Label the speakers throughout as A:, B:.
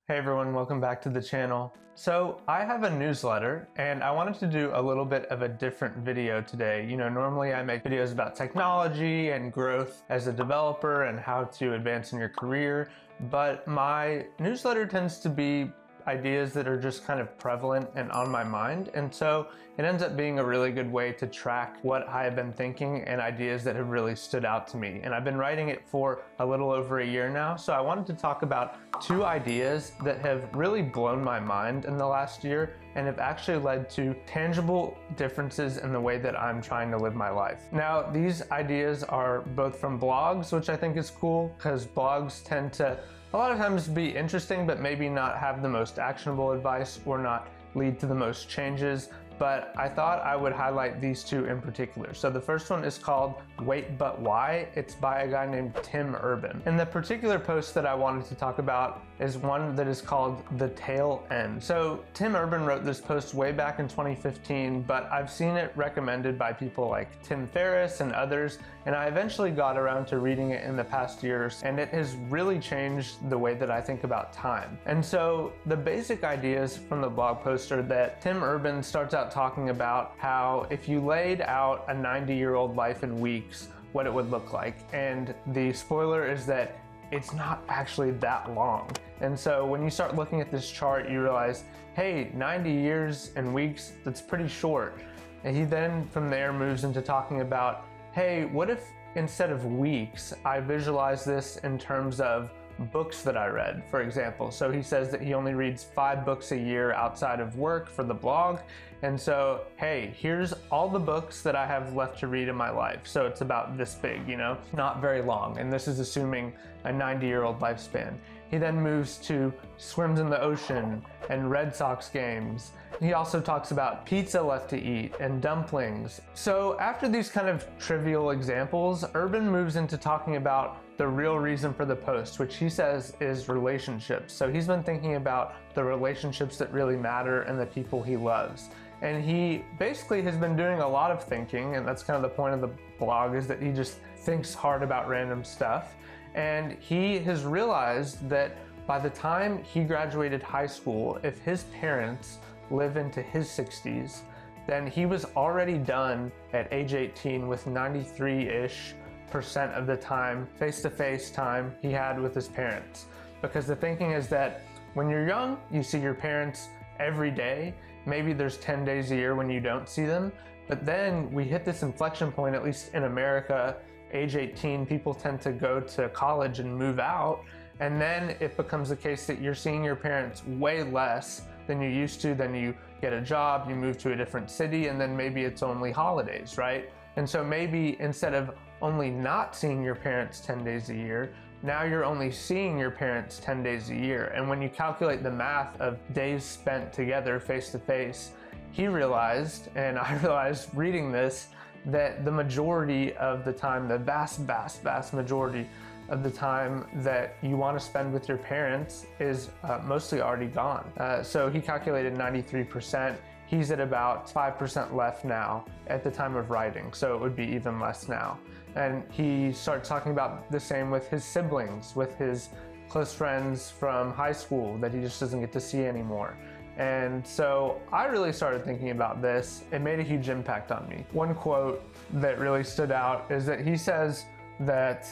A: Hey everyone, welcome back to the channel. So I have a newsletter and I wanted to do a little bit of a different video today. You know, normally I make videos about technology and growth as a developer and how to advance in your career, but my newsletter tends to be ideas that are just kind of prevalent and on my mind. And so it ends up being a really good way to track what I have been thinking and ideas that have really stood out to me. And I've been writing it for a little over a year now. So I wanted to talk about two ideas that have really blown my mind in the last year and have actually led to tangible differences in the way that I'm trying to live my life. Now, these ideas are both from blogs, which I think is cool because blogs tend to a lot of times be interesting, but maybe not have the most actionable advice or not lead to the most changes. But I thought I would highlight these two in particular. So the first one is called Wait But Why. It's by a guy named Tim Urban. And the particular post that I wanted to talk about is one that is called The Tail End. So Tim Urban wrote this post way back in 2015, but I've seen it recommended by people like Tim Ferriss and others, and I eventually got around to reading it in the past years, and it has really changed the way that I think about time. And so the basic ideas from the blog post are that Tim Urban starts out talking about how if you laid out a 90-year-old life in weeks, what it would look like. And the spoiler is that it's not actually that long. And so when you start looking at this chart, you realize, hey, 90 years and weeks, that's pretty short. And he then from there moves into talking about, hey, what if instead of weeks, I visualize this in terms of books that I read, for example. So he says that he only reads 5 books a year outside of work for the blog. And so, hey, here's all the books that I have left to read in my life. So it's about this big, you know, not very long. And this is assuming a 90-year-old lifespan. He then moves to swims in the ocean and Red Sox games. He also talks about pizza left to eat and dumplings. So after these kind of trivial examples, Urban moves into talking about the real reason for the post, which he says is relationships. So he's been thinking about the relationships that really matter and the people he loves. And he basically has been doing a lot of thinking, and that's kind of the point of the blog, is that he just thinks hard about random stuff. And he has realized that by the time he graduated high school, if his parents live into his 60s, then he was already done at age 18 with 93-ish% of the time, face-to-face time he had with his parents. Because the thinking is that when you're young, you see your parents every day. Maybe there's 10 days a year when you don't see them. But then we hit this inflection point, at least in America, age 18, people tend to go to college and move out. And then it becomes the case that you're seeing your parents way less than you used to. Then you get a job, you move to a different city, and then maybe it's only holidays, right? And so maybe instead of only not seeing your parents 10 days a year, now you're only seeing your parents 10 days a year. And when you calculate the math of days spent together face to face, he realized, and I realized reading this, that the majority of the time, the vast majority of the time that you want to spend with your parents is mostly already gone. So he calculated 93%. He's at about 5% left now at the time of writing, so it would be even less now. And he starts talking about the same with his siblings, with his close friends from high school that he just doesn't get to see anymore. And so I really started thinking about this. It made a huge impact on me. One quote that really stood out is that he says that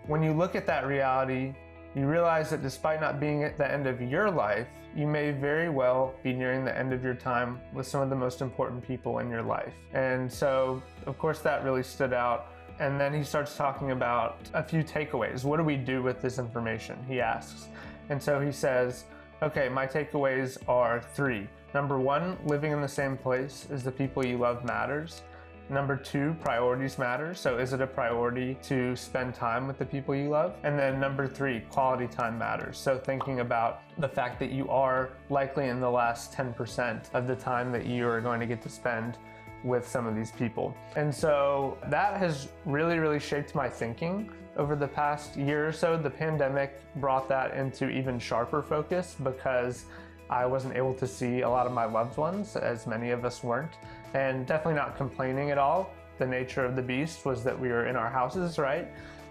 A: when you look at that reality, you realize that despite not being at the end of your life, you may very well be nearing the end of your time with some of the most important people in your life. And so, of course, that really stood out. And then he starts talking about a few takeaways. What do we do with this information? He asks. And so he says, okay, my takeaways are 3. Number 1, living in the same place as the people you love matters. Number 2, priorities matter. So is it a priority to spend time with the people you love? And then number 3, quality time matters. So thinking about the fact that you are likely in the last 10% of the time that you are going to get to spend with some of these people. And so that has really shaped my thinking over the past year or so. The pandemic brought that into even sharper focus because I wasn't able to see a lot of my loved ones, as many of us weren't, and definitely not complaining at all. The nature of the beast was that we were in our houses, right?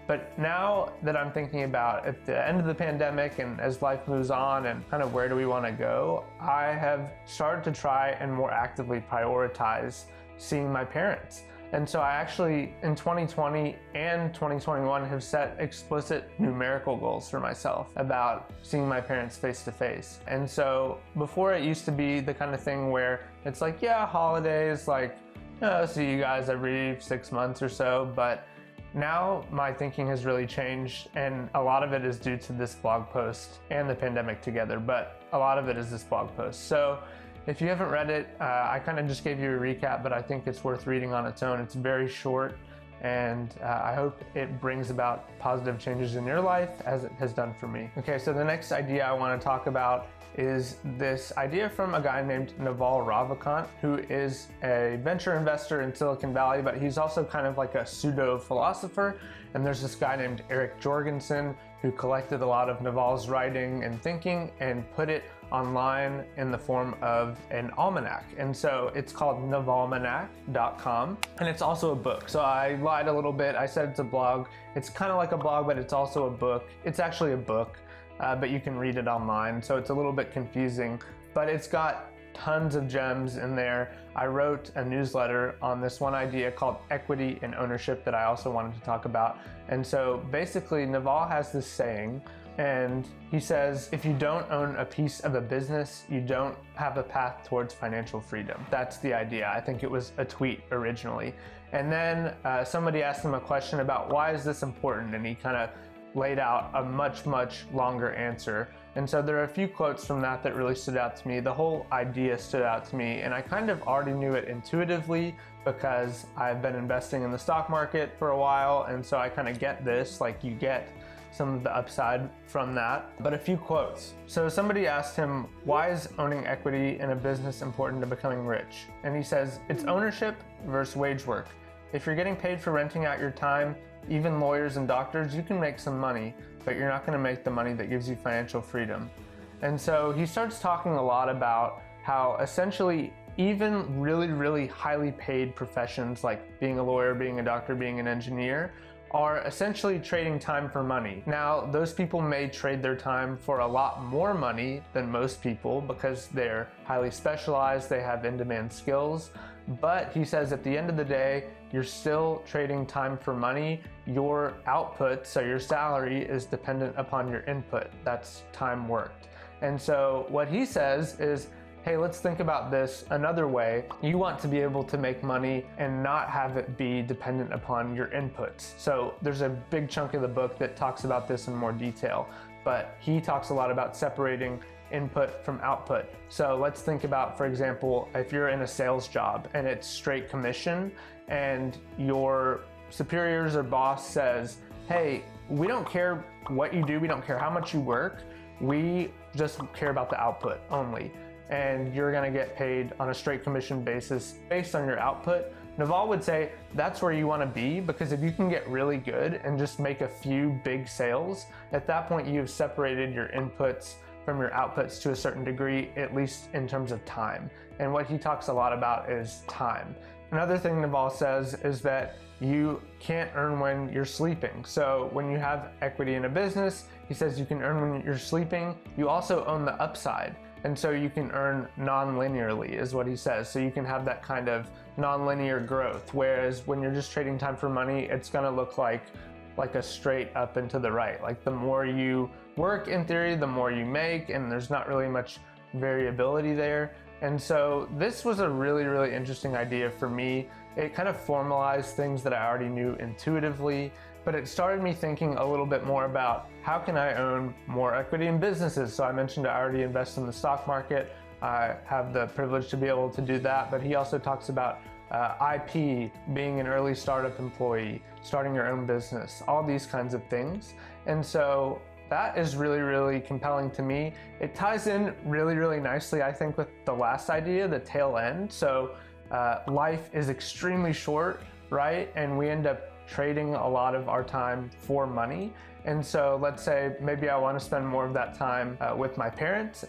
A: But now that I'm thinking about at the end of the pandemic and as life moves on and kind of where do we want to go, I have started to try and more actively prioritize seeing my parents. And so I actually, in 2020 and 2021, have set explicit numerical goals for myself about seeing my parents face to face. And so before, it used to be the kind of thing where it's like, yeah, holidays, like, I'll see you guys every 6 months or so. But now my thinking has really changed, and a lot of it is due to this blog post and the pandemic together, but a lot of it is this blog post. So if you haven't read it, I kind of just gave you a recap, but I think it's worth reading on its own. It's very short, and I hope it brings about positive changes in your life as it has done for me. Okay, so the next idea I want to talk about is this idea from a guy named Naval Ravikant, who is a venture investor in Silicon Valley, but he's also kind of like a pseudo philosopher. And there's this guy named Eric Jorgensen who collected a lot of Naval's writing and thinking and put it online in the form of an almanac. And so it's called navalmanac.com, and it's also a book. So I lied a little bit. I said it's a blog. It's kind of like a blog, but it's also a book. It's actually a book, but you can read it online. So it's a little bit confusing, but it's got tons of gems in there. I wrote a newsletter on this one idea called equity and ownership that I also wanted to talk about. And so basically Naval has this saying, and he says, if you don't own a piece of a business, you don't have a path towards financial freedom. That's the idea. I think it was a tweet originally. And then somebody asked him a question about why is this important? And he kind of laid out a much longer answer. And so there are a few quotes from that really stood out to me. The whole idea stood out to me, and I kind of already knew it intuitively because I've been investing in the stock market for a while, and so I kind of get this, like you get some of the upside from that. But a few quotes. So somebody asked him, why is owning equity in a business important to becoming rich? And he says, it's ownership versus wage work. If you're getting paid for renting out your time, even lawyers and doctors, you can make some money, but you're not going to make the money that gives you financial freedom. And so he starts talking a lot about how essentially even really highly paid professions like being a lawyer, being a doctor, being an engineer are essentially trading time for money. Now, those people may trade their time for a lot more money than most people because they're highly specialized, they have in-demand skills. But he says at the end of the day, you're still trading time for money. Your output, so your salary, is dependent upon your input. That's time worked. And so what he says is, hey, let's think about this another way. You want to be able to make money and not have it be dependent upon your inputs. So there's a big chunk of the book that talks about this in more detail, but he talks a lot about separating input from output. So let's think about, for example, if you're in a sales job and it's straight commission and your superiors or boss says, hey, we don't care what you do, we don't care how much you work, we just care about the output only. And you're gonna get paid on a straight commission basis based on your output. Naval would say that's where you wanna be, because if you can get really good and just make a few big sales, at that point you've separated your inputs from your outputs to a certain degree, at least in terms of time. And what he talks a lot about is time. Another thing Naval says is that you can't earn when you're sleeping. So when you have equity in a business, he says you can earn when you're sleeping. You also own the upside. And so you can earn non-linearly is what he says. So you can have that kind of non-linear growth. Whereas when you're just trading time for money, it's gonna look like a straight up and to the right. Like the more you work in theory, the more you make, and there's not really much variability there. And so this was a really interesting idea for me. It kind of formalized things that I already knew intuitively, but it started me thinking a little bit more about how can I own more equity in businesses. So I mentioned I already invest in the stock market. I have the privilege to be able to do that, but he also talks about IP, being an early startup employee, starting your own business, all these kinds of things. And so that is really compelling to me. It ties in really nicely, I think, with the last idea, the tail end. So life is extremely short, right? And we end up trading a lot of our time for money. And so let's say maybe I want to spend more of that time with my parents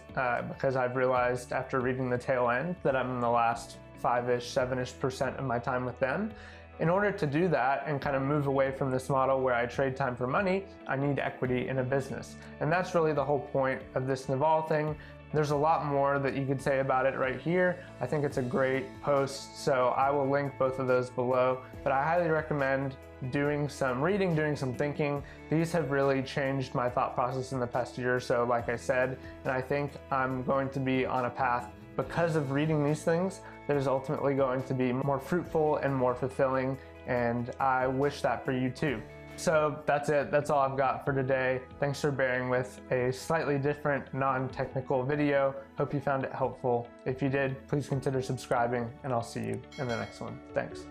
A: because I've realized after reading the tail end that I'm in the last 5-ish, 7-ish% of my time with them. in order to do that and kind of move away from this model where I trade time for money, I need equity in a business. And that's really the whole point of this Naval thing. There's a lot more that you could say about it right here. I think it's a great post, so I will link both of those below. But I highly recommend doing some reading, doing some thinking. These have really changed my thought process in the past year or so, like I said, and I think I'm going to be on a path because of reading these things that is ultimately going to be more fruitful and more fulfilling, and I wish that for you too. So that's it. That's all I've got for today. Thanks for bearing with a slightly different, non-technical video. Hope you found it helpful. If you did, please consider subscribing, and I'll see you in the next one. Thanks.